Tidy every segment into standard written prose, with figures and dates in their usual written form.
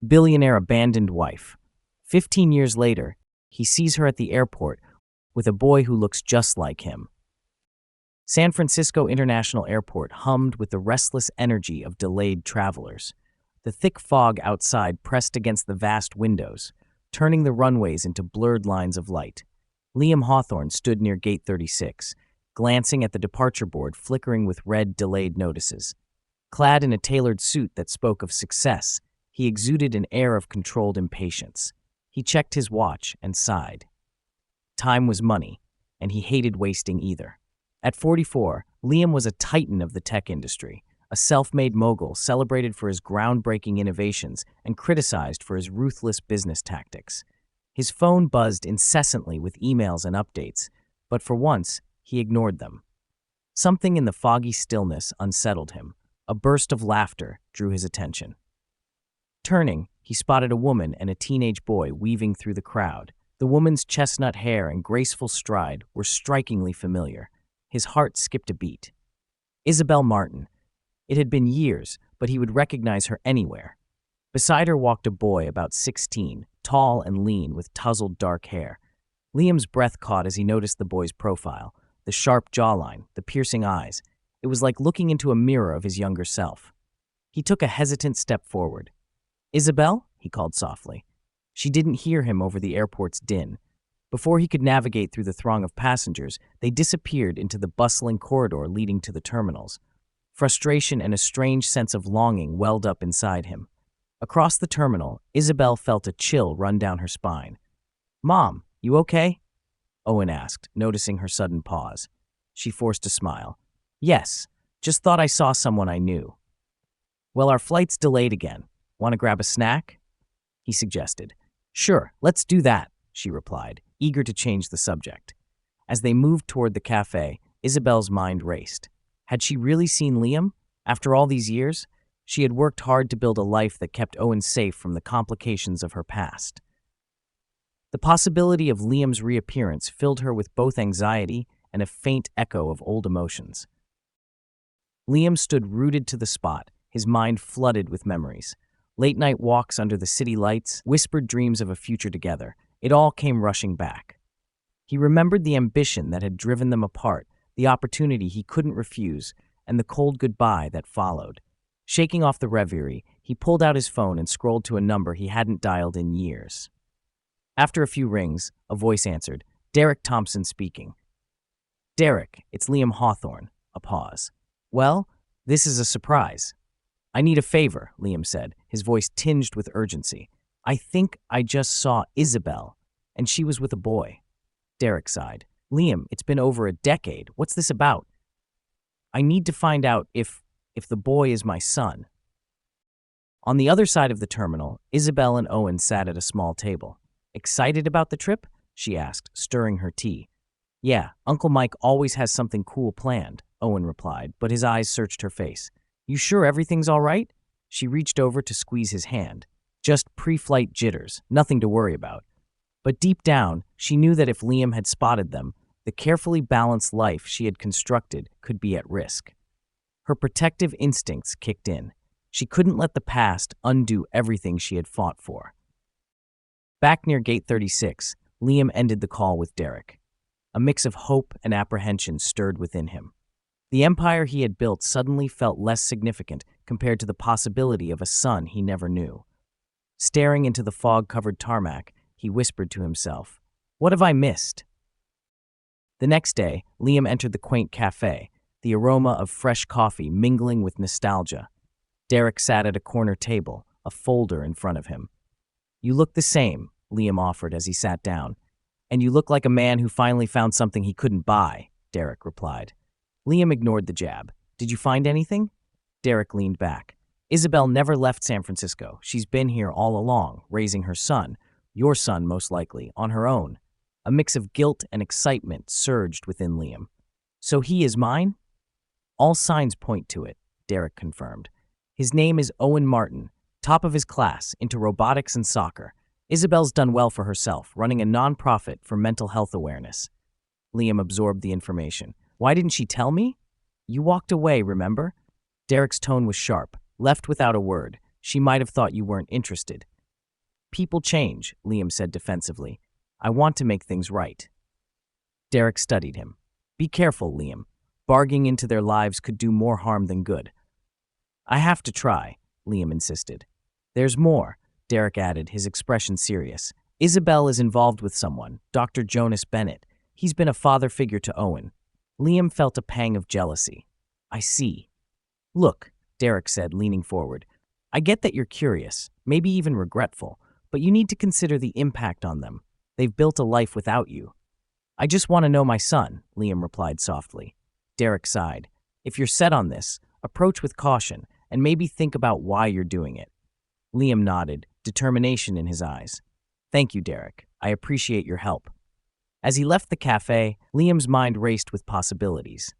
Billionaire abandoned wife. 15 years later, he sees her at the airport with a boy who looks just like him. San Francisco International Airport hummed with the restless energy of delayed travelers. The thick fog outside pressed against the vast windows, turning the runways into blurred lines of light. Liam Hawthorne stood near Gate 36, glancing at the departure board flickering with red delayed notices. Clad in a tailored suit that spoke of success, he exuded an air of controlled impatience. He checked his watch and sighed. Time was money, and he hated wasting either. At 44, Liam was a titan of the tech industry, a self-made mogul celebrated for his groundbreaking innovations and criticized for his ruthless business tactics. His phone buzzed incessantly with emails and updates, but for once, he ignored them. Something in the foggy stillness unsettled him. A burst of laughter drew his attention. Turning, he spotted a woman and a teenage boy weaving through the crowd. The woman's chestnut hair and graceful stride were strikingly familiar. His heart skipped a beat. Isabel Martin. It had been years, but he would recognize her anywhere. Beside her walked a boy about 16, tall and lean with tousled dark hair. Liam's breath caught as he noticed the boy's profile, the sharp jawline, the piercing eyes. It was like looking into a mirror of his younger self. He took a hesitant step forward. "Isabel?" he called softly. She didn't hear him over the airport's din. Before he could navigate through the throng of passengers, they disappeared into the bustling corridor leading to the terminals. Frustration and a strange sense of longing welled up inside him. Across the terminal, Isabel felt a chill run down her spine. "Mom, you okay?" Owen asked, noticing her sudden pause. She forced a smile. "Yes, just thought I saw someone I knew." "Well, our flight's delayed again. Want to grab a snack?" he suggested. "Sure, let's do that," she replied, eager to change the subject. As they moved toward the cafe, Isabel's mind raced. Had she really seen Liam? After all these years, she had worked hard to build a life that kept Owen safe from the complications of her past. The possibility of Liam's reappearance filled her with both anxiety and a faint echo of old emotions. Liam stood rooted to the spot, his mind flooded with memories. Late-night walks under the city lights, whispered dreams of a future together. It all came rushing back. He remembered the ambition that had driven them apart, the opportunity he couldn't refuse, and the cold goodbye that followed. Shaking off the reverie, he pulled out his phone and scrolled to a number he hadn't dialed in years. After a few rings, a voice answered, "Derek Thompson speaking." "Derek, it's Liam Hawthorne." A pause. "Well, this is a surprise." "I need a favor," Liam said, his voice tinged with urgency. "I think I just saw Isabel, and she was with a boy." Derek sighed. "Liam, it's been over a decade. What's this about?" "I need to find out if the boy is my son." On the other side of the terminal, Isabel and Owen sat at a small table. "Excited about the trip?" she asked, stirring her tea. "Yeah, Uncle Mike always has something cool planned," Owen replied, but his eyes searched her face. "You sure everything's all right?" She reached over to squeeze his hand. "Just pre-flight jitters, nothing to worry about." But deep down, she knew that if Liam had spotted them, the carefully balanced life she had constructed could be at risk. Her protective instincts kicked in. She couldn't let the past undo everything she had fought for. Back near Gate 36, Liam ended the call with Derek. A mix of hope and apprehension stirred within him. The empire he had built suddenly felt less significant compared to the possibility of a son he never knew. Staring into the fog-covered tarmac, he whispered to himself, "What have I missed?" The next day, Liam entered the quaint cafe, the aroma of fresh coffee mingling with nostalgia. Derek sat at a corner table, a folder in front of him. "You look the same," Liam offered as he sat down. "And you look like a man who finally found something he couldn't buy," Derek replied. Liam ignored the jab. "Did you find anything?" Derek leaned back. "Isabel never left San Francisco. She's been here all along, raising her son, your son most likely, on her own." A mix of guilt and excitement surged within Liam. "So he is mine?" "All signs point to it," Derek confirmed. "His name is Owen Martin, top of his class, into robotics and soccer. Isabel's done well for herself, running a nonprofit for mental health awareness." Liam absorbed the information. "Why didn't she tell me?" "You walked away, remember?" Derek's tone was sharp. "Left without a word. She might have thought you weren't interested." People change, Liam said defensively. I want to make things right. Derek studied him. Be careful, Liam. Barging into their lives could do more harm than good. I have to try, Liam insisted. There's more, Derek added, his expression serious. Isabel is involved with someone, Dr. Jonas Bennett. He's been a father figure to Owen. Liam felt a pang of jealousy. I see. Look, Derek said, leaning forward. I get that you're curious, maybe even regretful, but you need to consider the impact on them. They've built a life without you. I just want to know my son, Liam replied softly. Derek sighed. If you're set on this, approach with caution and maybe think about why you're doing it. Liam nodded, determination in his eyes. Thank you, Derek. I appreciate your help. As he left the cafe, Liam's mind raced with possibilities.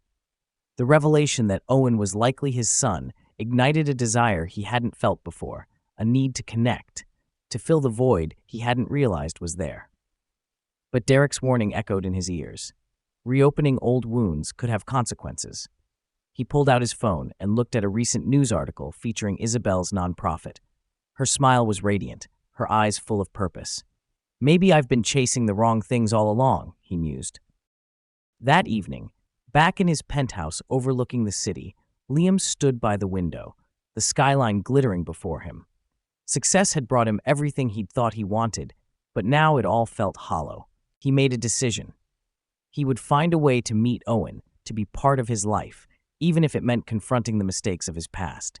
The revelation that Owen was likely his son ignited a desire he hadn't felt before, a need to connect, to fill the void he hadn't realized was there. But Derek's warning echoed in his ears. Reopening old wounds could have consequences. He pulled out his phone and looked at a recent news article featuring Isabel's nonprofit. Her smile was radiant, her eyes full of purpose. Maybe I've been chasing the wrong things all along, he mused. That evening, back in his penthouse overlooking the city, Liam stood by the window, the skyline glittering before him. Success had brought him everything he'd thought he wanted, but now it all felt hollow. He made a decision. He would find a way to meet Owen, to be part of his life, even if it meant confronting the mistakes of his past.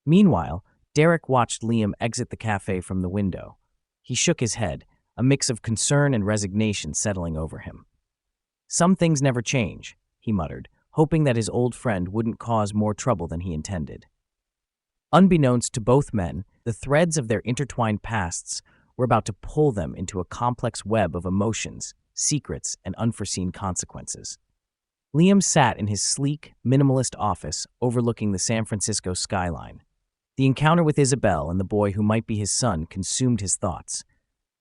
Meanwhile, Derek watched Liam exit the cafe from the window. He shook his head, a mix of concern and resignation settling over him. Some things never change, he muttered, hoping that his old friend wouldn't cause more trouble than he intended. Unbeknownst to both men, the threads of their intertwined pasts were about to pull them into a complex web of emotions, secrets, and unforeseen consequences. Liam sat in his sleek, minimalist office overlooking the San Francisco skyline. The encounter with Isabel and the boy who might be his son consumed his thoughts.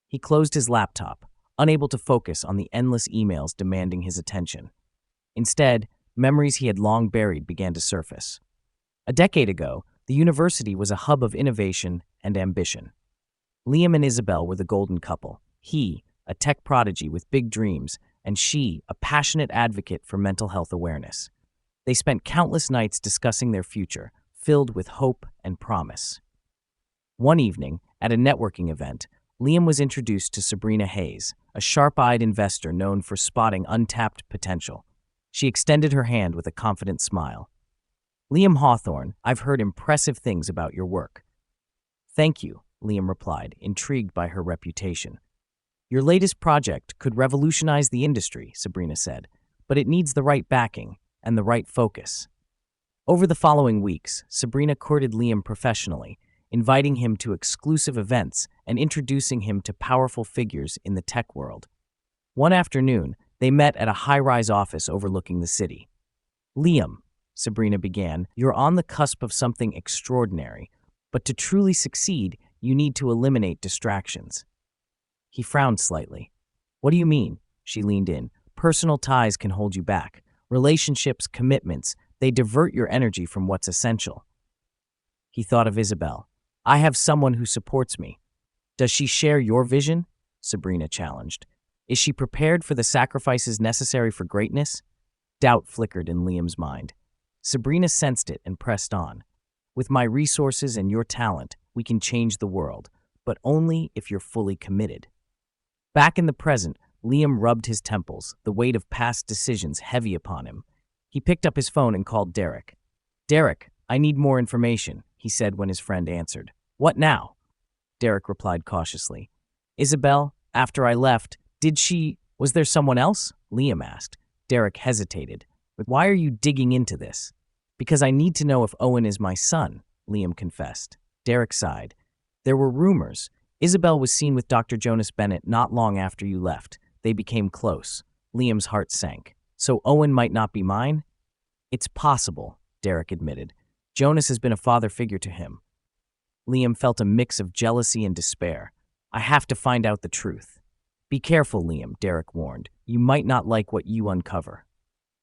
He closed his laptop, unable to focus on the endless emails demanding his attention. Instead, memories he had long buried began to surface. A decade ago, the university was a hub of innovation and ambition. Liam and Isabel were the golden couple. He, a tech prodigy with big dreams, and she, a passionate advocate for mental health awareness. They spent countless nights discussing their future, filled with hope and promise. One evening, at a networking event, Liam was introduced to Sabrina Hayes, a sharp-eyed investor known for spotting untapped potential. She extended her hand with a confident smile. Liam Hawthorne, I've heard impressive things about your work. Thank you, Liam replied, intrigued by her reputation. Your latest project could revolutionize the industry, Sabrina said, but it needs the right backing and the right focus. Over the following weeks, Sabrina courted Liam professionally, inviting him to exclusive events and introducing him to powerful figures in the tech world. One afternoon, they met at a high-rise office overlooking the city. Liam, Sabrina began, you're on the cusp of something extraordinary, but to truly succeed, you need to eliminate distractions. He frowned slightly. What do you mean? She leaned in. Personal ties can hold you back. Relationships, commitments, they divert your energy from what's essential. He thought of Isabel. I have someone who supports me. Does she share your vision? Sabrina challenged. Is she prepared for the sacrifices necessary for greatness? Doubt flickered in Liam's mind. Sabrina sensed it and pressed on. With my resources and your talent, we can change the world, but only if you're fully committed. Back in the present, Liam rubbed his temples, the weight of past decisions heavy upon him. He picked up his phone and called Derek. Derek, I need more information, he said when his friend answered. What now? Derek replied cautiously. Isabel, after I left, was there someone else? Liam asked. Derek hesitated. Why are you digging into this? Because I need to know if Owen is my son, Liam confessed. Derek sighed. There were rumors. Isabel was seen with Dr. Jonas Bennett not long after you left. They became close. Liam's heart sank. So Owen might not be mine? It's possible, Derek admitted. Jonas has been a father figure to him. Liam felt a mix of jealousy and despair. I have to find out the truth. Be careful, Liam, Derek warned. You might not like what you uncover.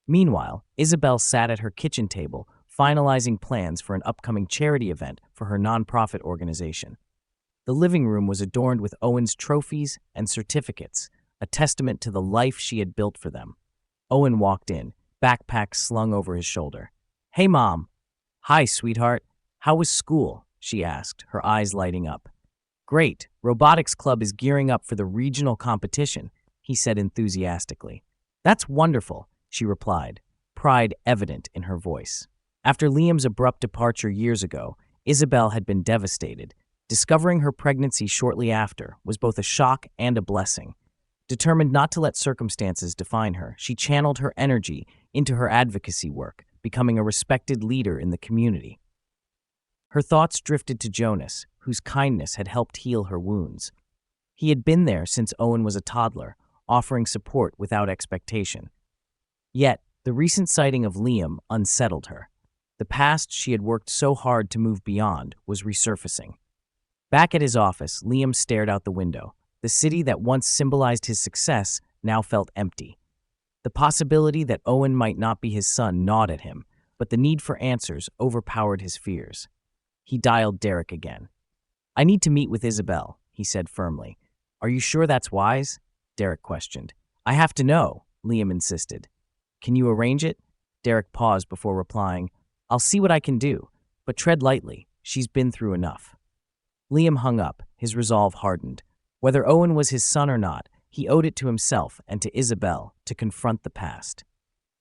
Meanwhile, Isabel sat at her kitchen table, finalizing plans for an upcoming charity event for her nonprofit organization. The living room was adorned with Owen's trophies and certificates, a testament to the life she had built for them. Owen walked in, backpack slung over his shoulder. "Hey, Mom." "Hi, sweetheart. How was school?" she asked, her eyes lighting up. "Great. Robotics Club is gearing up for the regional competition," he said enthusiastically. "That's wonderful," she replied, pride evident in her voice. After Liam's abrupt departure years ago, Isabel had been devastated. Discovering her pregnancy shortly after was both a shock and a blessing. Determined not to let circumstances define her, she channeled her energy into her advocacy work, becoming a respected leader in the community. Her thoughts drifted to Jonas, whose kindness had helped heal her wounds. He had been there since Owen was a toddler, offering support without expectation. Yet, the recent sighting of Liam unsettled her. The past she had worked so hard to move beyond was resurfacing. Back at his office, Liam stared out the window. The city that once symbolized his success now felt empty. The possibility that Owen might not be his son gnawed at him, but the need for answers overpowered his fears. He dialed Derek again. "I need to meet with Isabel," he said firmly. "Are you sure that's wise?" Derek questioned. "I have to know," Liam insisted. "Can you arrange it?" Derek paused before replying. "I'll see what I can do, but tread lightly. She's been through enough." Liam hung up, his resolve hardened. Whether Owen was his son or not, he owed it to himself and to Isabel to confront the past.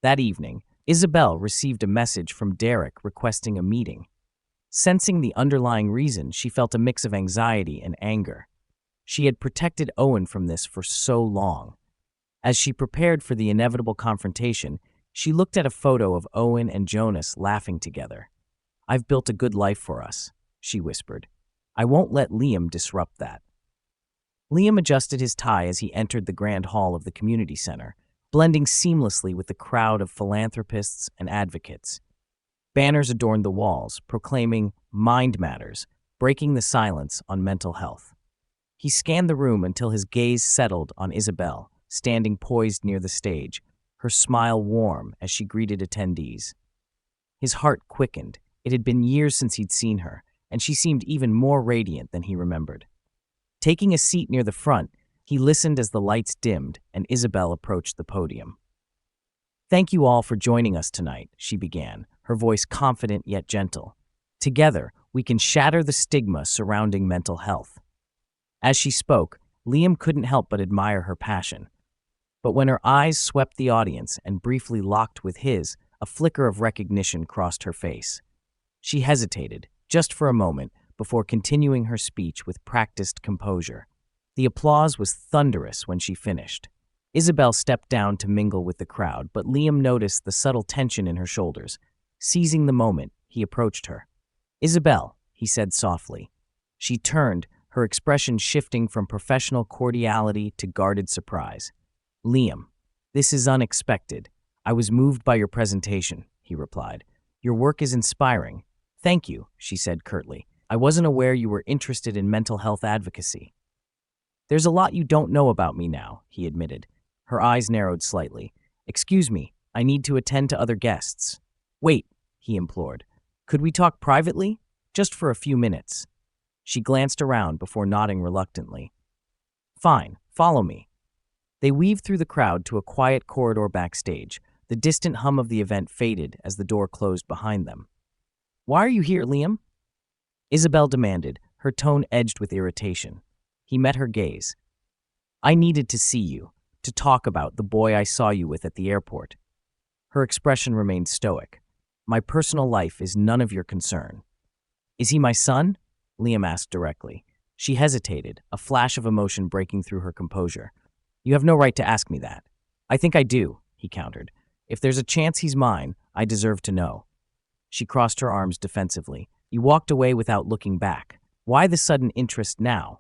That evening, Isabel received a message from Derek requesting a meeting. Sensing the underlying reason, she felt a mix of anxiety and anger. She had protected Owen from this for so long. As she prepared for the inevitable confrontation, she looked at a photo of Owen and Jonas laughing together. "I've built a good life for us," she whispered. "I won't let Liam disrupt that." Liam adjusted his tie as he entered the grand hall of the community center, blending seamlessly with the crowd of philanthropists and advocates. Banners adorned the walls, proclaiming "Mind Matters," breaking the silence on mental health. He scanned the room until his gaze settled on Isabel, standing poised near the stage, her smile warm as she greeted attendees. His heart quickened. It had been years since he'd seen her, and she seemed even more radiant than he remembered. Taking a seat near the front, he listened as the lights dimmed and Isabel approached the podium. "Thank you all for joining us tonight," she began, her voice confident yet gentle. "Together, we can shatter the stigma surrounding mental health." As she spoke, Liam couldn't help but admire her passion. But when her eyes swept the audience and briefly locked with his, a flicker of recognition crossed her face. She hesitated, just for a moment, before continuing her speech with practiced composure. The applause was thunderous when she finished. Isabel stepped down to mingle with the crowd, but Liam noticed the subtle tension in her shoulders. Seizing the moment, he approached her. "Isabel," he said softly. She turned, her expression shifting from professional cordiality to guarded surprise. "Liam, this is unexpected. I was moved by your presentation," he replied. "Your work is inspiring." "Thank you," she said curtly. "I wasn't aware you were interested in mental health advocacy." "There's a lot you don't know about me now," he admitted. Her eyes narrowed slightly. "Excuse me, I need to attend to other guests." "Wait," he implored. "Could we talk privately? Just for a few minutes." She glanced around before nodding reluctantly. "Fine, follow me." They weaved through the crowd to a quiet corridor backstage. The distant hum of the event faded as the door closed behind them. "Why are you here, Liam?" Isabel demanded, her tone edged with irritation. He met her gaze. "I needed to see you, to talk about the boy I saw you with at the airport." Her expression remained stoic. "My personal life is none of your concern." "Is he my son?" Liam asked directly. She hesitated, a flash of emotion breaking through her composure. "You have no right to ask me that." "I think I do," he countered. "If there's a chance he's mine, I deserve to know." She crossed her arms defensively. "You walked away without looking back. Why the sudden interest now?"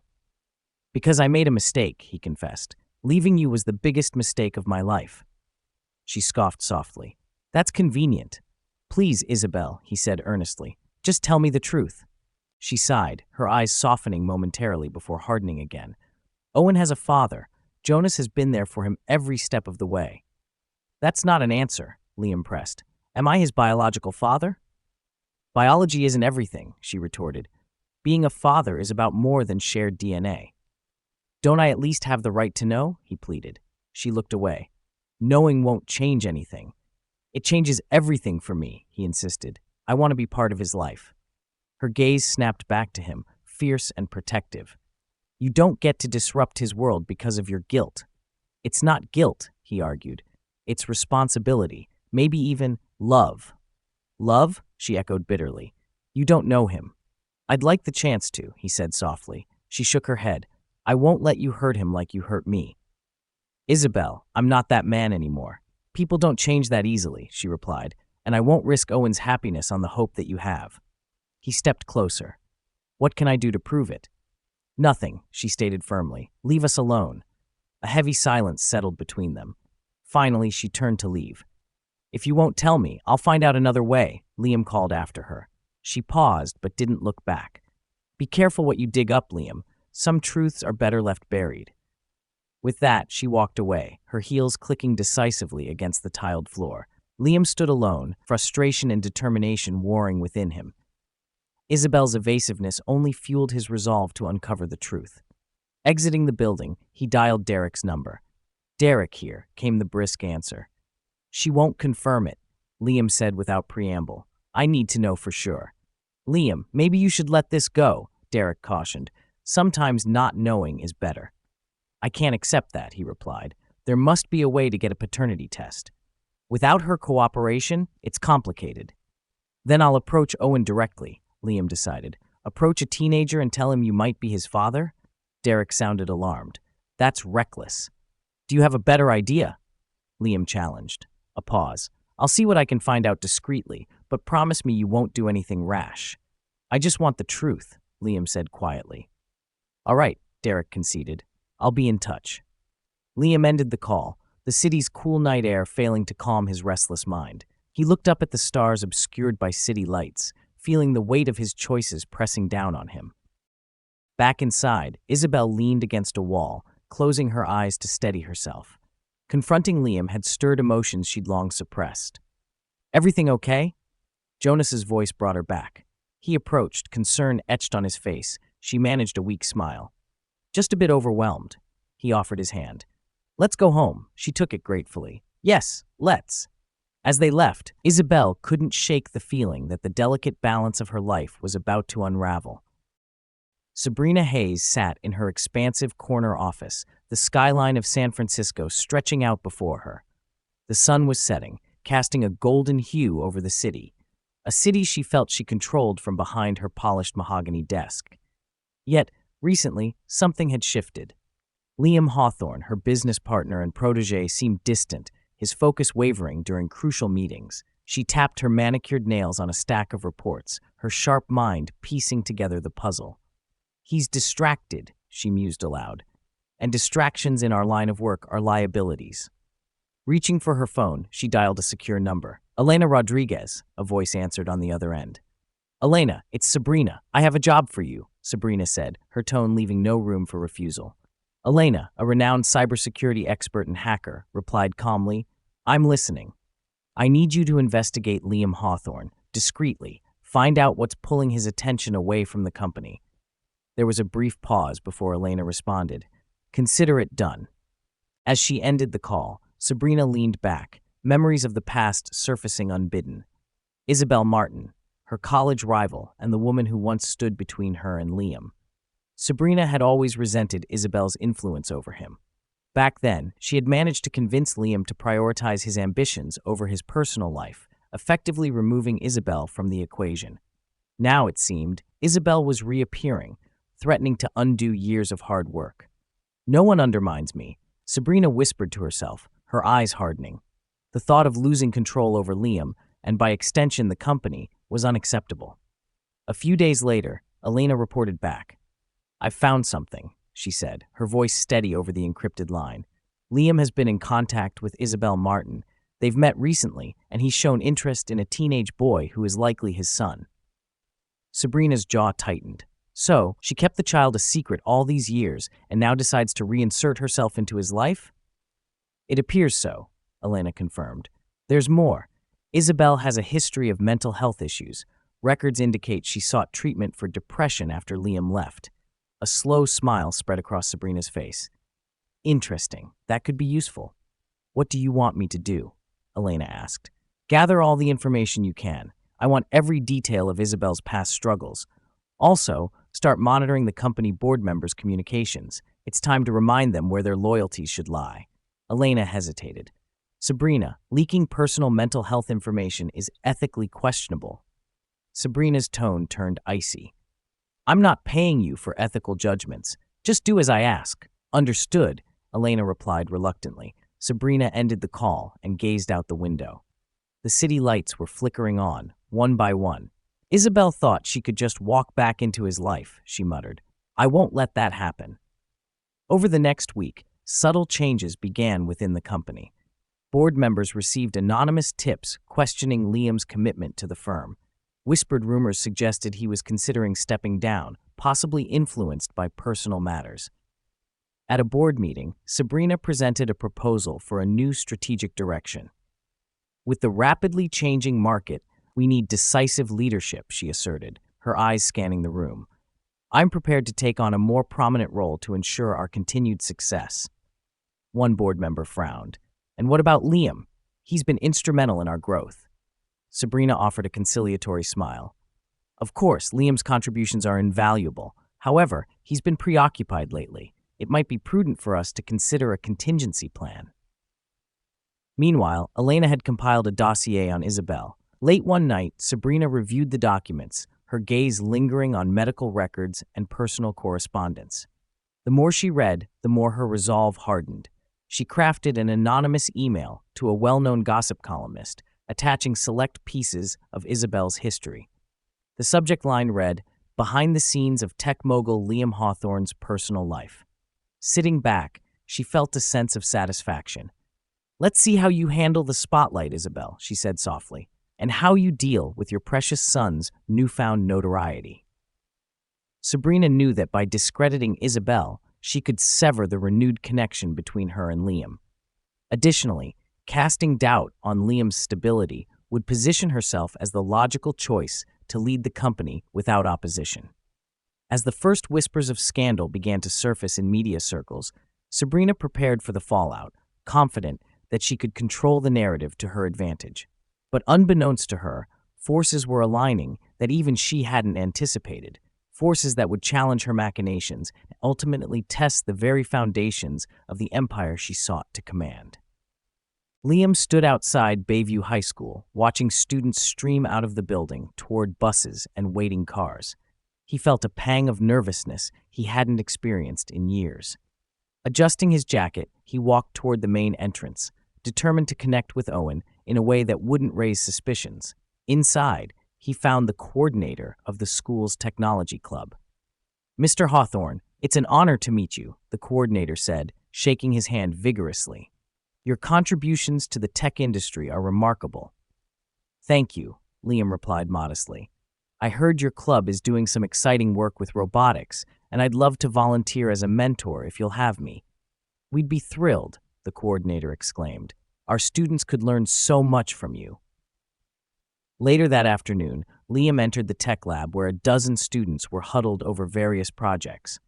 "Because I made a mistake," he confessed. "Leaving you was the biggest mistake of my life." She scoffed softly. "That's convenient." "Please, Isabel," he said earnestly. "Just tell me the truth." She sighed, her eyes softening momentarily before hardening again. "Owen has a father. Jonas has been there for him every step of the way." "That's not an answer," Liam pressed. "Am I his biological father?" "Biology isn't everything," she retorted. Being a father is about more than shared DNA. Don't I at least have the right to know? He pleaded. She looked away. Knowing won't change anything. It changes everything for me, he insisted. I want to be part of his life. Her gaze snapped back to him, fierce and protective. You don't get to disrupt his world because of your guilt. It's not guilt, he argued. It's responsibility, maybe even love. Love? She echoed bitterly. You don't know him. I'd like the chance to, he said softly. She shook her head. I won't let you hurt him like you hurt me. Isabel, I'm not that man anymore. People don't change that easily, she replied, and I won't risk Owen's happiness on the hope that you have. He stepped closer. What can I do to prove it? Nothing, she stated firmly. Leave us alone. A heavy silence settled between them. Finally, she turned to leave. If you won't tell me, I'll find out another way, Liam called after her. She paused but didn't look back. Be careful what you dig up, Liam. Some truths are better left buried. With that, she walked away, her heels clicking decisively against the tiled floor. Liam stood alone, frustration and determination warring within him. Isabel's evasiveness only fueled his resolve to uncover the truth. Exiting the building, he dialed Derek's number. Derek here, came the brisk answer. She won't confirm it, Liam said without preamble. I need to know for sure. Liam, maybe you should let this go, Derek cautioned. Sometimes not knowing is better. I can't accept that, he replied. There must be a way to get a paternity test. Without her cooperation, it's complicated. Then I'll approach Owen directly, Liam decided. Approach a teenager and tell him you might be his father? Derek sounded alarmed. That's reckless. Do you have a better idea? Liam challenged. A pause. I'll see what I can find out discreetly, but promise me you won't do anything rash. I just want the truth, Liam said quietly. All right, Derek conceded. I'll be in touch. Liam ended the call, the city's cool night air failing to calm his restless mind. He looked up at the stars obscured by city lights, feeling the weight of his choices pressing down on him. Back inside, Isabel leaned against a wall, closing her eyes to steady herself. Confronting Liam had stirred emotions she'd long suppressed. Everything okay? Jonas's voice brought her back. He approached, concern etched on his face. She managed a weak smile. Just a bit overwhelmed. He offered his hand. Let's go home. She took it gratefully. Yes, let's. As they left, Isabel couldn't shake the feeling that the delicate balance of her life was about to unravel. Sabrina Hayes sat in her expansive corner office, the skyline of San Francisco stretching out before her. The sun was setting, casting a golden hue over the city, a city she felt she controlled from behind her polished mahogany desk. Yet, recently, something had shifted. Liam Hawthorne, her business partner and protege, seemed distant, his focus wavering during crucial meetings. She tapped her manicured nails on a stack of reports, her sharp mind piecing together the puzzle. He's distracted, she mused aloud, and distractions in our line of work are liabilities. Reaching for her phone, she dialed a secure number. Elena Rodriguez, a voice answered on the other end. Elena, it's Sabrina. I have a job for you, Sabrina said, her tone leaving no room for refusal. Elena, a renowned cybersecurity expert and hacker, replied calmly, I'm listening. I need you to investigate Liam Hawthorne, discreetly, find out what's pulling his attention away from the company. There was a brief pause before Elena responded. Consider it done. As she ended the call, Sabrina leaned back, memories of the past surfacing unbidden. Isabel Martin, her college rival and the woman who once stood between her and Liam. Sabrina had always resented Isabel's influence over him. Back then, she had managed to convince Liam to prioritize his ambitions over his personal life, effectively removing Isabel from the equation. Now, it seemed, Isabel was reappearing, threatening to undo years of hard work. No one undermines me, Sabrina whispered to herself, her eyes hardening. The thought of losing control over Liam, and by extension the company, was unacceptable. A few days later, Elena reported back. I've found something, she said, her voice steady over the encrypted line. Liam has been in contact with Isabel Martin. They've met recently, and he's shown interest in a teenage boy who is likely his son. Sabrina's jaw tightened. So, she kept the child a secret all these years and now decides to reinsert herself into his life? It appears so, Elena confirmed. There's more. Isabel has a history of mental health issues, Records indicate she sought treatment for depression after Liam left. A slow smile spread across Sabrina's face. Interesting. That could be useful. What do you want me to do? Elena asked. Gather all the information you can. I want every detail of Isabel's past struggles. Also, start monitoring the company board members' communications. It's time to remind them where their loyalties should lie. Elena hesitated. Sabrina, leaking personal mental health information is ethically questionable. Sabrina's tone turned icy. I'm not paying you for ethical judgments. Just do as I ask. Understood, Elena replied reluctantly. Sabrina ended the call and gazed out the window. The city lights were flickering on, one by one. Isabel thought she could just walk back into his life, she muttered. I won't let that happen. Over the next week, subtle changes began within the company. Board members received anonymous tips questioning Liam's commitment to the firm. Whispered rumors suggested he was considering stepping down, possibly influenced by personal matters. At a board meeting, Sabrina presented a proposal for a new strategic direction. With the rapidly changing market, we need decisive leadership, she asserted, her eyes scanning the room. I'm prepared to take on a more prominent role to ensure our continued success. One board member frowned. And what about Liam? He's been instrumental in our growth. Sabrina offered a conciliatory smile. Of course, Liam's contributions are invaluable. However, he's been preoccupied lately. It might be prudent for us to consider a contingency plan. Meanwhile, Elena had compiled a dossier on Isabel. Late one night, Sabrina reviewed the documents, her gaze lingering on medical records and personal correspondence. The more she read, the more her resolve hardened. She crafted an anonymous email to a well-known gossip columnist, attaching select pieces of Isabel's history. The subject line read, Behind the scenes of tech mogul Liam Hawthorne's personal life. Sitting back, she felt a sense of satisfaction. Let's see how you handle the spotlight, Isabel, she said softly, and how you deal with your precious son's newfound notoriety. Sabrina knew that by discrediting Isabel, she could sever the renewed connection between her and Liam. Additionally, casting doubt on Liam's stability would position herself as the logical choice to lead the company without opposition. As the first whispers of scandal began to surface in media circles, Sabrina prepared for the fallout, confident that she could control the narrative to her advantage. But unbeknownst to her, forces were aligning that even she hadn't anticipated, forces that would challenge her machinations and ultimately test the very foundations of the empire she sought to command. Liam stood outside Bayview High School, watching students stream out of the building toward buses and waiting cars. He felt a pang of nervousness he hadn't experienced in years. Adjusting his jacket, he walked toward the main entrance, determined to connect with Owen in a way that wouldn't raise suspicions. Inside, he found the coordinator of the school's technology club. Mr. Hawthorne, it's an honor to meet you, the coordinator said, shaking his hand vigorously. Your contributions to the tech industry are remarkable. Thank you, Liam replied modestly. I heard your club is doing some exciting work with robotics, and I'd love to volunteer as a mentor if you'll have me. We'd be thrilled, the coordinator exclaimed. Our students could learn so much from you. Later that afternoon, Liam entered the tech lab where a dozen students were huddled over various projects.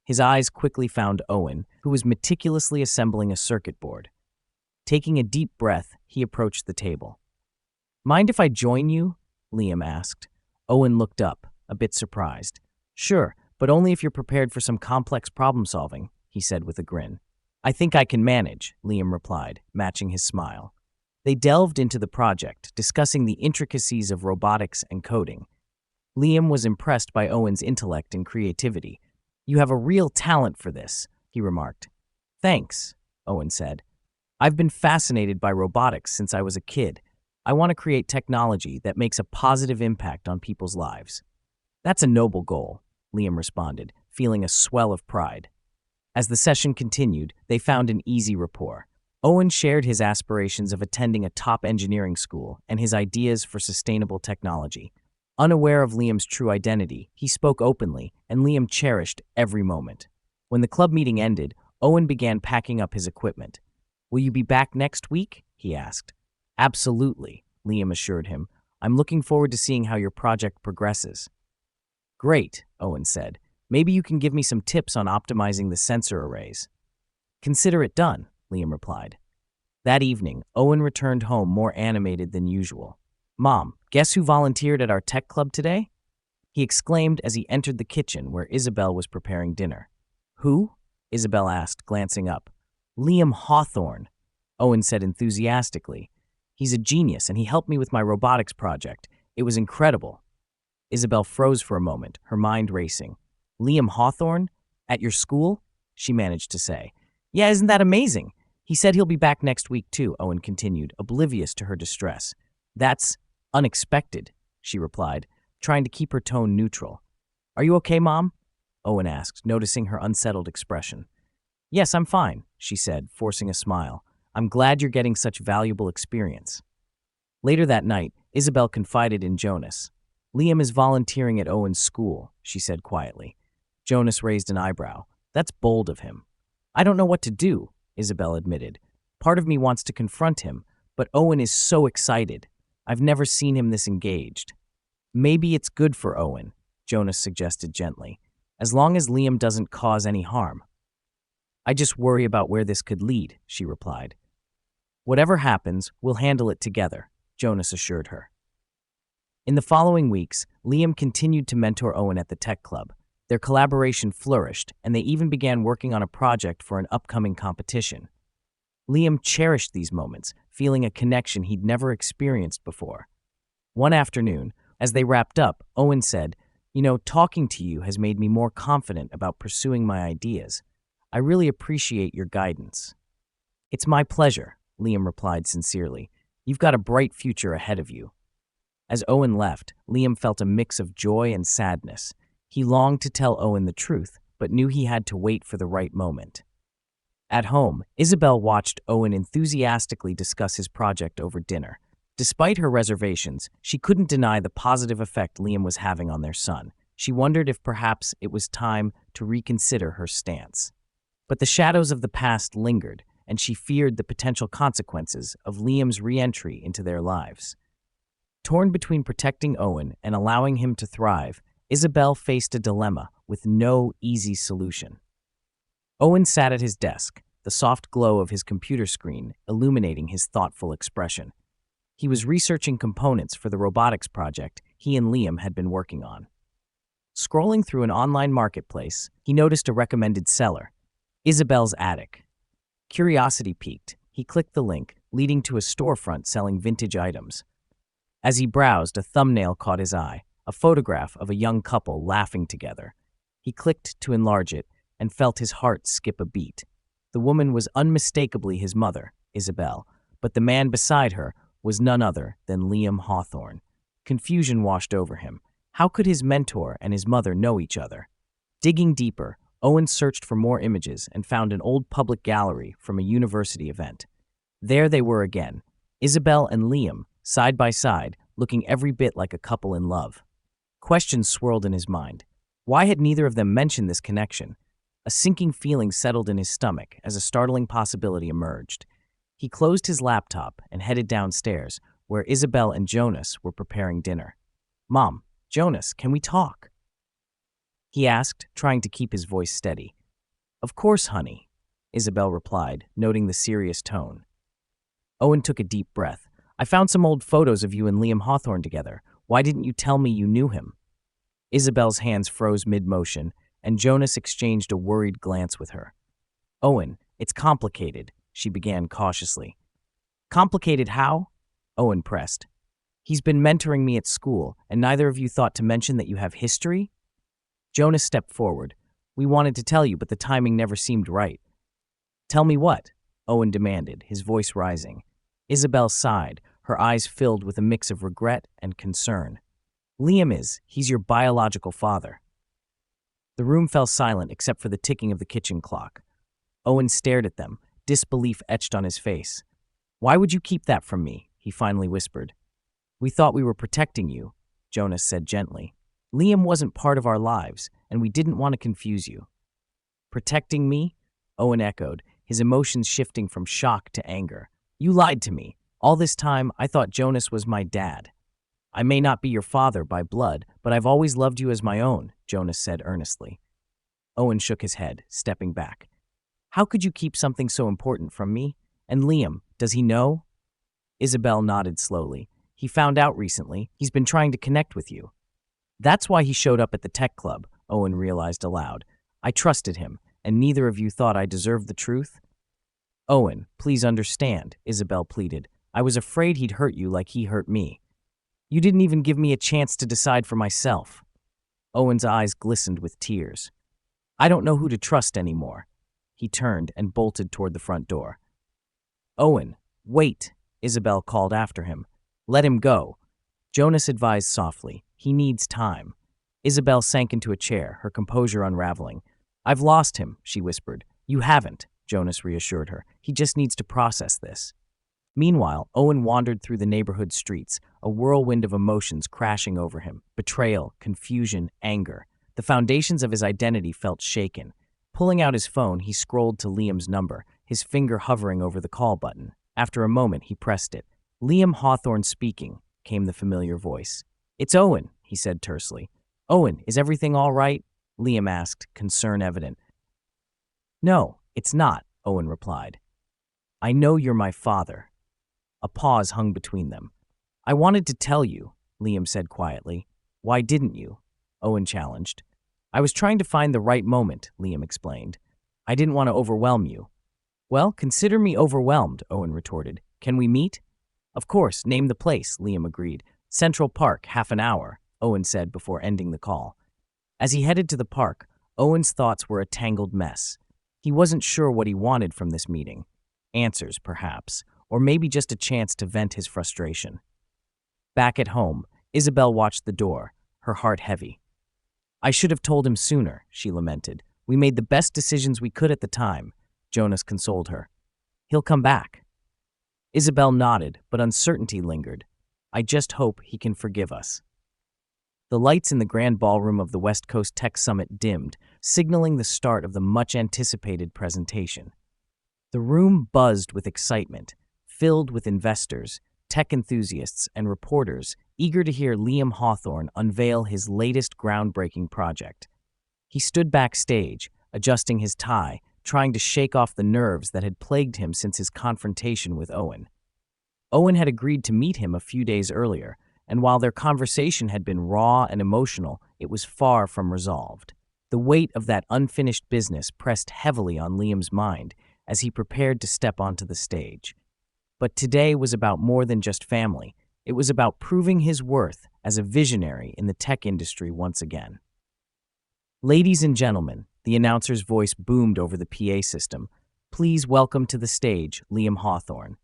His eyes quickly found Owen, who was meticulously assembling a circuit board. Taking a deep breath, he approached the table. Mind if I join you? Liam asked. Owen looked up, a bit surprised. Sure, but only if you're prepared for some complex problem solving, he said with a grin. I think I can manage, Liam replied, matching his smile. They delved into the project, discussing the intricacies of robotics and coding. Liam was impressed by Owen's intellect and creativity. You have a real talent for this, he remarked. Thanks, Owen said. I've been fascinated by robotics since I was a kid. I want to create technology that makes a positive impact on people's lives. That's a noble goal, Liam responded, feeling a swell of pride. As the session continued, they found an easy rapport. Owen shared his aspirations of attending a top engineering school and his ideas for sustainable technology. Unaware of Liam's true identity, he spoke openly, and Liam cherished every moment. When the club meeting ended, Owen began packing up his equipment. Will you be back next week? He asked. Absolutely, Liam assured him. I'm looking forward to seeing how your project progresses. Great, Owen said. Maybe you can give me some tips on optimizing the sensor arrays. Consider it done, Liam replied. That evening, Owen returned home more animated than usual. Mom, guess who volunteered at our tech club today? He exclaimed as he entered the kitchen where Isabel was preparing dinner. Who? Isabel asked, glancing up. Liam Hawthorne, Owen said enthusiastically. He's a genius and he helped me with my robotics project. It was incredible. Isabel froze for a moment, her mind racing. Liam Hawthorne? At your school? She managed to say. Yeah, isn't that amazing? He said he'll be back next week too, Owen continued, oblivious to her distress. That's unexpected, she replied, trying to keep her tone neutral. Are you okay, Mom? Owen asked, noticing her unsettled expression. Yes, I'm fine, she said, forcing a smile. I'm glad you're getting such valuable experience. Later that night, Isabel confided in Jonas. Liam is volunteering at Owen's school, she said quietly. Jonas raised an eyebrow. That's bold of him. I don't know what to do, Isabel admitted. Part of me wants to confront him, but Owen is so excited. I've never seen him this engaged. Maybe it's good for Owen, Jonas suggested gently, as long as Liam doesn't cause any harm. I just worry about where this could lead, she replied. Whatever happens, we'll handle it together, Jonas assured her. In the following weeks, Liam continued to mentor Owen at the tech club. Their collaboration flourished, and they even began working on a project for an upcoming competition. Liam cherished these moments, feeling a connection he'd never experienced before. One afternoon, as they wrapped up, Owen said, talking to you has made me more confident about pursuing my ideas. I really appreciate your guidance. It's my pleasure, Liam replied sincerely. You've got a bright future ahead of you. As Owen left, Liam felt a mix of joy and sadness. He longed to tell Owen the truth, but knew he had to wait for the right moment. At home, Isabel watched Owen enthusiastically discuss his project over dinner. Despite her reservations, she couldn't deny the positive effect Liam was having on their son. She wondered if perhaps it was time to reconsider her stance. But the shadows of the past lingered, and she feared the potential consequences of Liam's re-entry into their lives. Torn between protecting Owen and allowing him to thrive, Isabel faced a dilemma with no easy solution. Owen sat at his desk, the soft glow of his computer screen illuminating his thoughtful expression. He was researching components for the robotics project he and Liam had been working on. Scrolling through an online marketplace, he noticed a recommended seller, Isabel's attic. Curiosity piqued. He clicked the link, leading to a storefront selling vintage items. As he browsed, a thumbnail caught his eye, a photograph of a young couple laughing together. He clicked to enlarge it and felt his heart skip a beat. The woman was unmistakably his mother, Isabel, but the man beside her was none other than Liam Hawthorne. Confusion washed over him. How could his mentor and his mother know each other? Digging deeper, Owen searched for more images and found an old public gallery from a university event. There they were again, Isabel and Liam, side by side, looking every bit like a couple in love. Questions swirled in his mind. Why had neither of them mentioned this connection? A sinking feeling settled in his stomach as a startling possibility emerged. He closed his laptop and headed downstairs, where Isabel and Jonas were preparing dinner. Mom, Jonas, can we talk? He asked, trying to keep his voice steady. Of course, honey, Isabel replied, noting the serious tone. Owen took a deep breath. I found some old photos of you and Liam Hawthorne together. Why didn't you tell me you knew him? Isabel's hands froze mid-motion, and Jonas exchanged a worried glance with her. Owen, it's complicated, she began cautiously. Complicated how? Owen pressed. He's been mentoring me at school, and neither of you thought to mention that you have history? Jonas stepped forward. We wanted to tell you, but the timing never seemed right. Tell me what? Owen demanded, his voice rising. Isabel sighed, her eyes filled with a mix of regret and concern. He's your biological father. The room fell silent except for the ticking of the kitchen clock. Owen stared at them, disbelief etched on his face. Why would you keep that from me? He finally whispered. We thought we were protecting you, Jonas said gently. Liam wasn't part of our lives, and we didn't want to confuse you. Protecting me? Owen echoed, his emotions shifting from shock to anger. You lied to me. All this time, I thought Jonas was my dad. I may not be your father by blood, but I've always loved you as my own, Jonas said earnestly. Owen shook his head, stepping back. How could you keep something so important from me? And Liam, does he know? Isabel nodded slowly. He found out recently. He's been trying to connect with you. That's why he showed up at the tech club, Owen realized aloud. I trusted him, and neither of you thought I deserved the truth? Owen, please understand, Isabel pleaded. I was afraid he'd hurt you like he hurt me. You didn't even give me a chance to decide for myself. Owen's eyes glistened with tears. I don't know who to trust anymore. He turned and bolted toward the front door. Owen, wait, Isabel called after him. Let him go. Jonas advised softly. He needs time. Isabel sank into a chair, her composure unraveling. I've lost him, she whispered. You haven't, Jonas reassured her. He just needs to process this. Meanwhile, Owen wandered through the neighborhood streets, a whirlwind of emotions crashing over him. Betrayal, confusion, anger. The foundations of his identity felt shaken. Pulling out his phone, he scrolled to Liam's number, his finger hovering over the call button. After a moment, he pressed it. Liam Hawthorne speaking, came the familiar voice. It's Owen, he said tersely. Owen, is everything all right? Liam asked, concern evident. No, it's not, Owen replied. I know you're my father. A pause hung between them. I wanted to tell you, Liam said quietly. Why didn't you? Owen challenged. I was trying to find the right moment, Liam explained. I didn't want to overwhelm you. Well, consider me overwhelmed, Owen retorted. Can we meet? Of course, name the place, Liam agreed. Central Park, half an hour, Owen said before ending the call. As he headed to the park, Owen's thoughts were a tangled mess. He wasn't sure what he wanted from this meeting. Answers, perhaps, or maybe just a chance to vent his frustration. Back at home, Isabel watched the door, her heart heavy. I should have told him sooner, she lamented. We made the best decisions we could at the time, Jonas consoled her. He'll come back. Isabel nodded, but uncertainty lingered. I just hope he can forgive us. The lights in the grand ballroom of the West Coast Tech Summit dimmed, signaling the start of the much-anticipated presentation. The room buzzed with excitement, filled with investors, tech enthusiasts, and reporters eager to hear Liam Hawthorne unveil his latest groundbreaking project. He stood backstage, adjusting his tie, trying to shake off the nerves that had plagued him since his confrontation with Owen. Owen had agreed to meet him a few days earlier, and while their conversation had been raw and emotional, it was far from resolved. The weight of that unfinished business pressed heavily on Liam's mind as he prepared to step onto the stage. But today was about more than just family. It was about proving his worth as a visionary in the tech industry once again. Ladies and gentlemen, the announcer's voice boomed over the PA system. Please welcome to the stage Liam Hawthorne.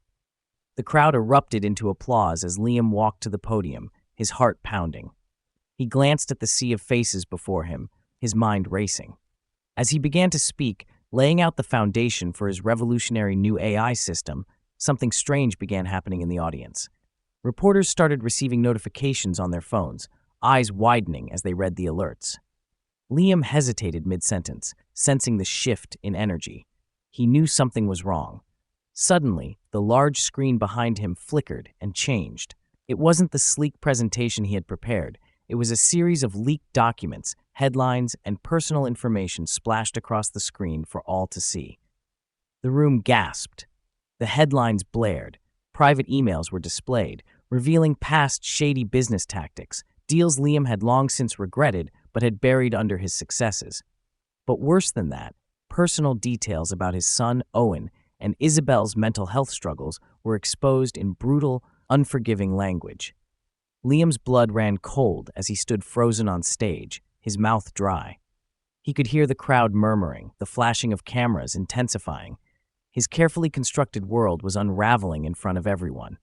The crowd erupted into applause as Liam walked to the podium, his heart pounding. He glanced at the sea of faces before him, his mind racing. As he began to speak, laying out the foundation for his revolutionary new AI system, something strange began happening in the audience. Reporters started receiving notifications on their phones, eyes widening as they read the alerts. Liam hesitated mid-sentence, sensing the shift in energy. He knew something was wrong. Suddenly, the large screen behind him flickered and changed. It wasn't the sleek presentation he had prepared. It was a series of leaked documents, headlines, and personal information splashed across the screen for all to see. The room gasped. The headlines blared. Private emails were displayed, revealing past shady business tactics, deals Liam had long since regretted but had buried under his successes. But worse than that, personal details about his son, Owen, and Isabel's mental health struggles were exposed in brutal, unforgiving language. Liam's blood ran cold as he stood frozen on stage, his mouth dry. He could hear the crowd murmuring, the flashing of cameras intensifying. His carefully constructed world was unraveling in front of everyone.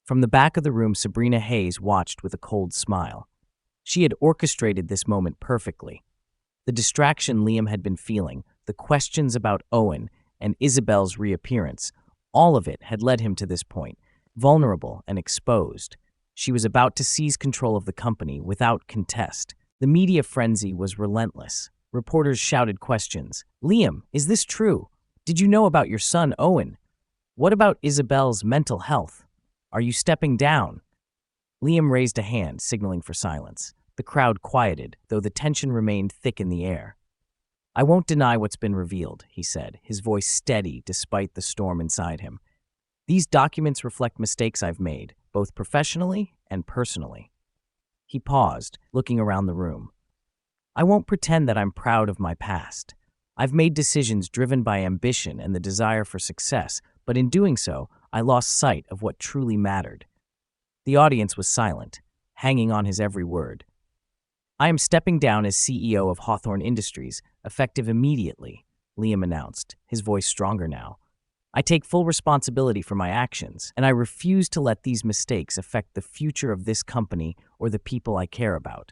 From the back of the room, Sabrina Hayes watched with a cold smile. She had orchestrated this moment perfectly. The distraction Liam had been feeling, the questions about Owen and Isabel's reappearance, all of it had led him to this point, vulnerable and exposed. She was about to seize control of the company without contest. The media frenzy was relentless. Reporters shouted questions. Liam, is this true? Did you know about your son, Owen? What about Isabel's mental health? Are you stepping down? Liam raised a hand, signaling for silence. The crowd quieted, though the tension remained thick in the air. "I won't deny what's been revealed," he said, his voice steady despite the storm inside him. "These documents reflect mistakes I've made, both professionally and personally." He paused, looking around the room. "I won't pretend that I'm proud of my past. I've made decisions driven by ambition and the desire for success, but in doing so, I lost sight of what truly mattered." The audience was silent, hanging on his every word. "I am stepping down as CEO of Hawthorne Industries, effective immediately," Liam announced, his voice stronger now. "I take full responsibility for my actions, and I refuse to let these mistakes affect the future of this company or the people I care about."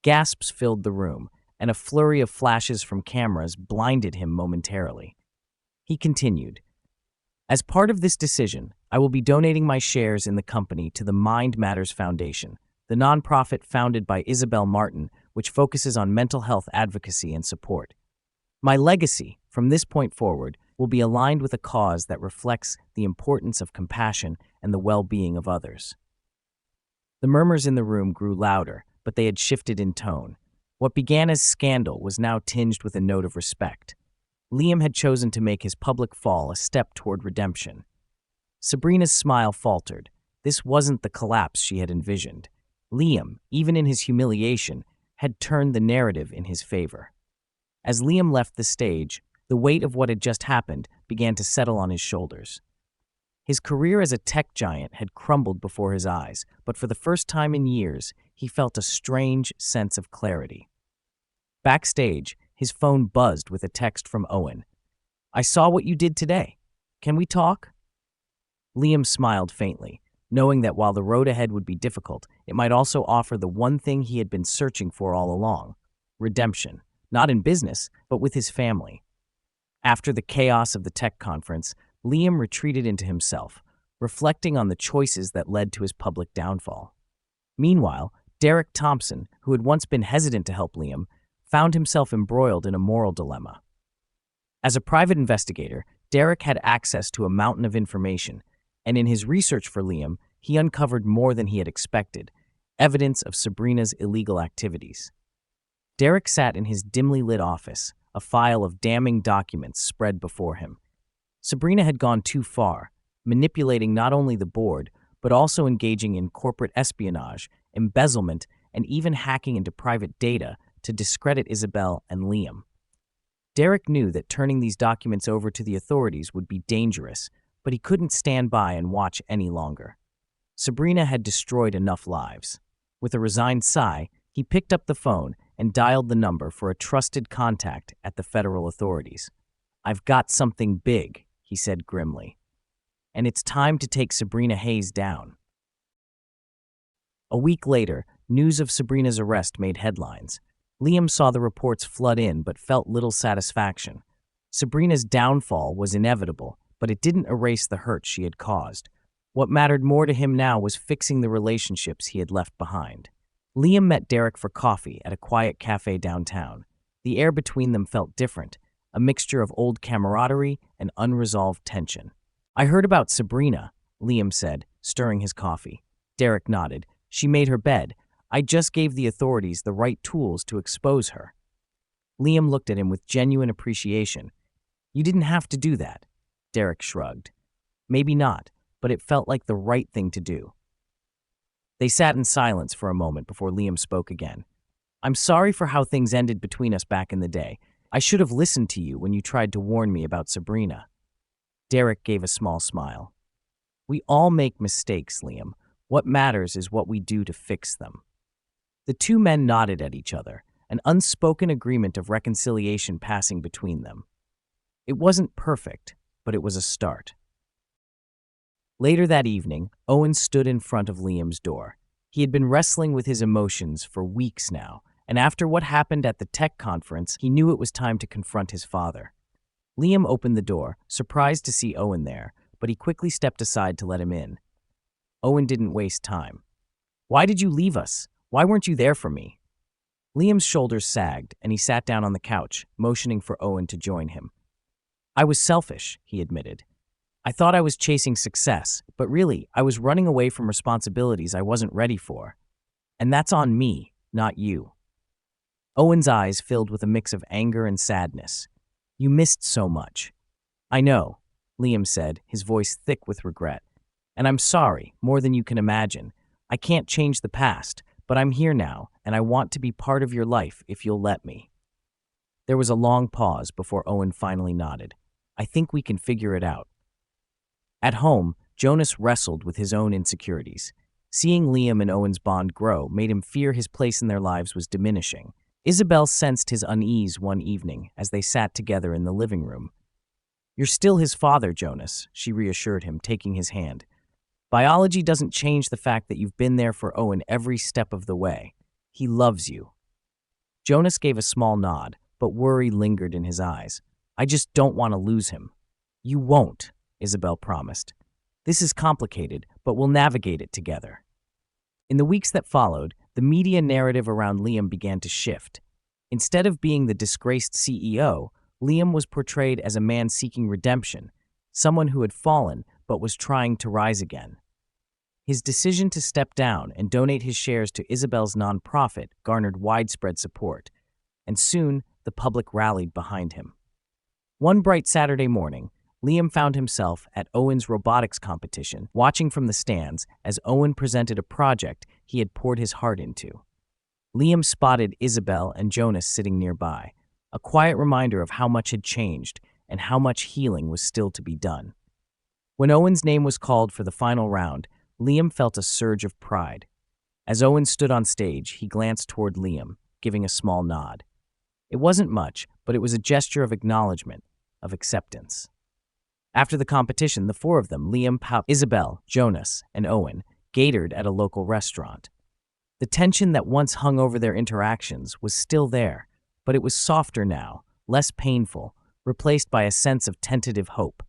Gasps filled the room, and a flurry of flashes from cameras blinded him momentarily. He continued, "As part of this decision, I will be donating my shares in the company to the Mind Matters Foundation, the nonprofit founded by Isabel Martin, which focuses on mental health advocacy and support. My legacy, from this point forward, will be aligned with a cause that reflects the importance of compassion and the well-being of others." The murmurs in the room grew louder, but they had shifted in tone. What began as scandal was now tinged with a note of respect. Liam had chosen to make his public fall a step toward redemption. Sabrina's smile faltered. This wasn't the collapse she had envisioned. Liam, even in his humiliation, had turned the narrative in his favor. As Liam left the stage, the weight of what had just happened began to settle on his shoulders. His career as a tech giant had crumbled before his eyes, but for the first time in years, he felt a strange sense of clarity. Backstage, his phone buzzed with a text from Owen. "I saw what you did today. Can we talk?" Liam smiled faintly, knowing that while the road ahead would be difficult, it might also offer the one thing he had been searching for all along: redemption, not in business, but with his family. After the chaos of the tech conference, Liam retreated into himself, reflecting on the choices that led to his public downfall. Meanwhile, Derek Thompson, who had once been hesitant to help Liam, found himself embroiled in a moral dilemma. As a private investigator, Derek had access to a mountain of information, and in his research for Liam, he uncovered more than he had expected: evidence of Sabrina's illegal activities. Derek sat in his dimly lit office, a file of damning documents spread before him. Sabrina had gone too far, manipulating not only the board, but also engaging in corporate espionage, embezzlement, and even hacking into private data to discredit Isabel and Liam. Derek knew that turning these documents over to the authorities would be dangerous, but he couldn't stand by and watch any longer. Sabrina had destroyed enough lives. With a resigned sigh, he picked up the phone and dialed the number for a trusted contact at the federal authorities. "I've got something big," he said grimly. "And it's time to take Sabrina Hayes down." A week later, news of Sabrina's arrest made headlines. Liam saw the reports flood in but felt little satisfaction. Sabrina's downfall was inevitable, but it didn't erase the hurt she had caused. What mattered more to him now was fixing the relationships he had left behind. Liam met Derek for coffee at a quiet cafe downtown. The air between them felt different, a mixture of old camaraderie and unresolved tension. "I heard about Sabrina," Liam said, stirring his coffee. Derek nodded. "She made her bed. I just gave the authorities the right tools to expose her." Liam looked at him with genuine appreciation. "You didn't have to do that." Derek shrugged. "Maybe not, but it felt like the right thing to do." They sat in silence for a moment before Liam spoke again. "I'm sorry for how things ended between us back in the day. I should have listened to you when you tried to warn me about Sabrina." Derek gave a small smile. "We all make mistakes, Liam. What matters is what we do to fix them." The two men nodded at each other, an unspoken agreement of reconciliation passing between them. It wasn't perfect, but it was a start. Later that evening, Owen stood in front of Liam's door. He had been wrestling with his emotions for weeks now, and after what happened at the tech conference, he knew it was time to confront his father. Liam opened the door, surprised to see Owen there, but he quickly stepped aside to let him in. Owen didn't waste time. "Why did you leave us? Why weren't you there for me?" Liam's shoulders sagged, and he sat down on the couch, motioning for Owen to join him. "I was selfish," he admitted. I thought I was chasing success, but really, I was running away from responsibilities I wasn't ready for. And that's on me, not you." Owen's eyes filled with a mix of anger and sadness. "You missed so much." "I know," Liam said, his voice thick with regret. "And I'm sorry, more than you can imagine. I can't change the past, but I'm here now, and I want to be part of your life if you'll let me." There was a long pause before Owen finally nodded. "I think we can figure it out." At home, Jonas wrestled with his own insecurities. Seeing Liam and Owen's bond grow made him fear his place in their lives was diminishing. Isabel sensed his unease one evening as they sat together in the living room. "You're still his father, Jonas," she reassured him, taking his hand. "Biology doesn't change the fact that you've been there for Owen every step of the way. He loves you." Jonas gave a small nod, but worry lingered in his eyes. "I just don't want to lose him." "You won't," Isabel promised. "This is complicated, but we'll navigate it together." In the weeks that followed, the media narrative around Liam began to shift. Instead of being the disgraced CEO, Liam was portrayed as a man seeking redemption, someone who had fallen but was trying to rise again. His decision to step down and donate his shares to Isabel's nonprofit garnered widespread support, and soon the public rallied behind him. One bright Saturday morning, Liam found himself at Owen's robotics competition, watching from the stands as Owen presented a project he had poured his heart into. Liam spotted Isabel and Jonas sitting nearby, a quiet reminder of how much had changed and how much healing was still to be done. When Owen's name was called for the final round, Liam felt a surge of pride. As Owen stood on stage, he glanced toward Liam, giving a small nod. It wasn't much, but it was a gesture of acknowledgement, of acceptance. After the competition, the four of them, Liam, Isabel, Jonas, and Owen, gathered at a local restaurant. The tension that once hung over their interactions was still there, but it was softer now, less painful, replaced by a sense of tentative hope.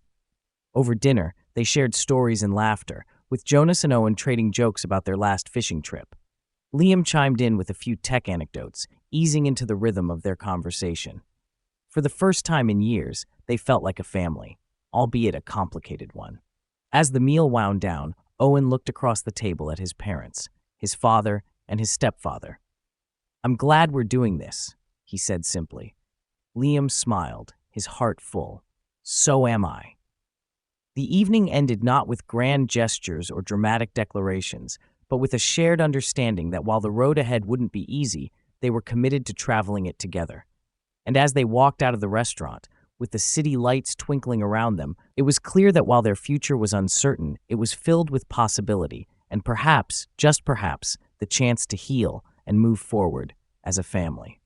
Over dinner, they shared stories and laughter, with Jonas and Owen trading jokes about their last fishing trip. Liam chimed in with a few tech anecdotes, easing into the rhythm of their conversation. For the first time in years, they felt like a family, albeit a complicated one. As the meal wound down, Owen looked across the table at his parents, his father, and his stepfather. "I'm glad we're doing this," he said simply. Liam smiled, his heart full. "So am I." The evening ended not with grand gestures or dramatic declarations, but with a shared understanding that while the road ahead wouldn't be easy, they were committed to traveling it together. And as they walked out of the restaurant, with the city lights twinkling around them, it was clear that while their future was uncertain, it was filled with possibility, and perhaps, just perhaps, the chance to heal and move forward as a family.